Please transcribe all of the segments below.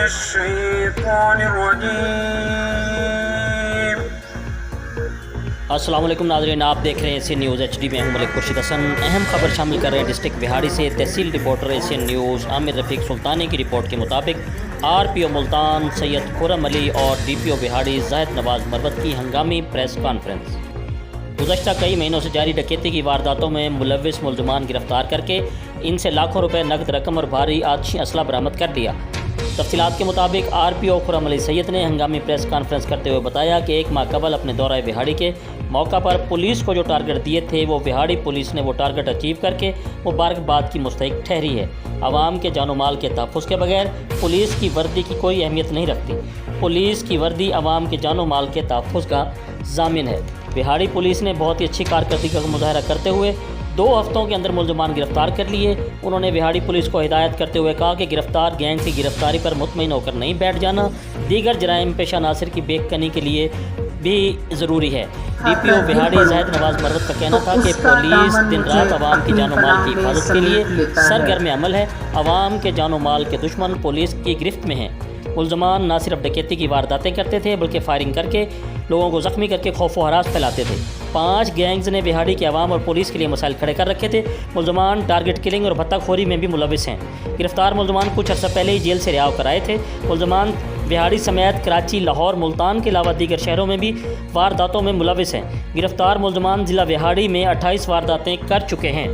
الشيطان الرجيم अस्सलाम वालेकुम नाज़रीन, आप देख रहे हैं एशियन न्यूज़ HD में हूं मलिक खुर्शीद हसन। अहम खबर शामिल कर रहे हैं डिस्ट्रिक्ट बिहाड़ी से। तहसील रिपोर्टर एशियन न्यूज़ आमिर रफ़ीक सुल्तानी की रिपोर्ट के मुताबिक RPO मुल्तान सैयद खुर्रम अली और DPO बिहाड़ी जाहिद नवाज़ मरवत की हंगामी प्रेस कॉन्फ्रेंस। गुज़श्ता कई महीनों से जारी डकैती की वारदातों में मुलव्विस मुल्ज़मान गिरफ्तार करके इनसे लाखों रुपए नकद रकम और भारी आतिशी असला बरामद कर लिया। तफसीलात के मुताबिक RPO खुर्रम अली सैयद ने हंगामी प्रेस कॉन्फ्रेंस करते हुए बताया कि एक माह कबल अपने दौरा बिहाड़ी के मौका पर पुलिस को जो टारगेट दिए थे वो बिहाड़ी पुलिस ने वो टारगेट अचीव करके मुबारकबाद की मुस्तहिक ठहरी है। आवाम के जानो माल के तहफ़्फ़ुज़ के बगैर पुलिस की वर्दी की कोई अहमियत नहीं रखती। पुलिस की वर्दी आवाम के जानो माल के तहफ़्फ़ुज़ का ज़ामिन है। बिहाड़ी पुलिस ने बहुत ही अच्छी कारकर्दगी का मुजाहरा करते हुए 2 हफ्तों के अंदर मुल्ज़मान गिरफ्तार कर लिए। उन्होंने बिहाड़ी पुलिस को हिदायत करते हुए कहा कि गिरफ्तार गैंग की गिरफ्तारी पर मुतमईन होकर नहीं बैठ जाना, दीगर जराइम पेशा नासिर की बेकनी के लिए भी ज़रूरी है। DPO बिहाड़ी जाहिद नवाज़ मरवत का कहना था कि पुलिस दिन रात आवाम की जानो माल की हिफाजत के लिए सरगर्म अमल है। आवाम के जानो माल के दुश्मन पुलिस की गिरफ्त में हैं। मुल्ज़मान न सिर्फ डकैती की वारदातें करते थे बल्कि फायरिंग करके लोगों को ज़ख्मी करके खौफ व हरास फैलाते थे। 5 गैंग्स ने बिहाड़ी के आवाम और पुलिस के लिए मसाइल खड़े कर रखे थे। मुल्ज़मान टारगेट किलिंग और भत्ताखोरी में भी मुलविस हैं। गिरफ्तार मुल्ज़मान कुछ अर्सा पहले ही जेल से रिहा होकर आए थे। मुल्ज़मान बिहाड़ी समेत कराची, लाहौर, मुल्तान के अलावा दीगर शहरों में भी वारदातों में मुलविस हैं। गिरफ्तार मुल्ज़मान ज़िला बिहाड़ी में 28 वारदातें कर चुके हैं।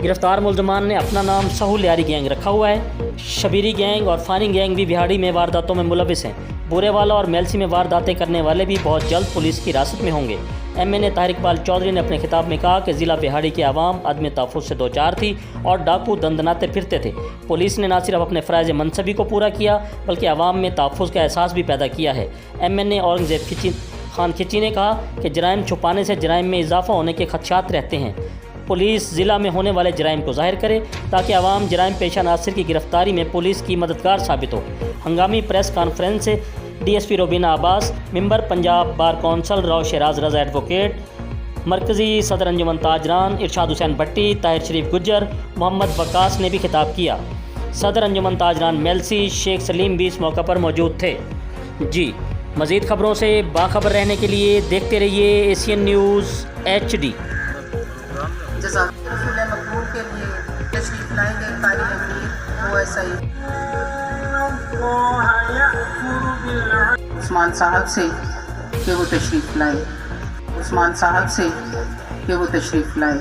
गिरफ्तार मुल्ज़मान ने अपना नाम सहूल यारी गैंग रखा हुआ है। शबीरी गैंग और फ़ानी गैंग भी बिहाड़ी में वारदातों में मुलविस हैं। बुरेवाला और मेलसी में वारदातें करने वाले भी बहुत जल्द पुलिस की हिरासत में होंगे। MNA तारिक इकबाल चौधरी ने अपने खिताब में कहा कि ज़िला बिहाड़ी की आवाम अदम तहफ़्फ़ुज़ से 2-4 थी और डाकू दंदनाते फिरते थे। पुलिस ने न सिर्फ अपने फ़राइज़ मनसबी को पूरा किया बल्कि आवाम में तहफ़्फ़ुज़ का एहसास भी पैदा किया है। MNA औरंगज़ेब खान खिची ने कहा कि जराइम छुपाने से जराइम में इजाफ़ा होने के खदशात रहते हैं। पुलिस ज़िला में होने वाले जराइम को ज़ाहिर करे ताकि आवाम जराइम पेशा नासिर की गिरफ्तारी में पुलिस की मददगार साबित हो। हंगामी प्रेस कॉन्फ्रेंस से DSP Robina Abbas, member Punjab bar council Rao Sharaz Raza advocate, मरकज़ी सदर अंजुमन ताजरान इरशाद हुसैन भट्टी, ताहिर शरीफ गुज्जर, मोहम्मद वकास ने भी खिताब किया। सदर अंजुमन ताजरान मेलसी शेख सलीम भी इस मौका पर मौजूद थे। जी, मज़ीद खबरों से बाखबर रहने के लिए देखते रहिए एशियन न्यूज़ HD। मकबूल के लिए तशरीफ लाएंगे कारी अमीर OSI उस्मान साहब से कि वो तशरीफ लाए, उस्मान साहब से कि वो तशरीफ लाए।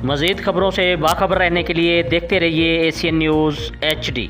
मज़ीद खबरों से बाखबर रहने के लिए देखते रहिए एशियन न्यूज़ HD।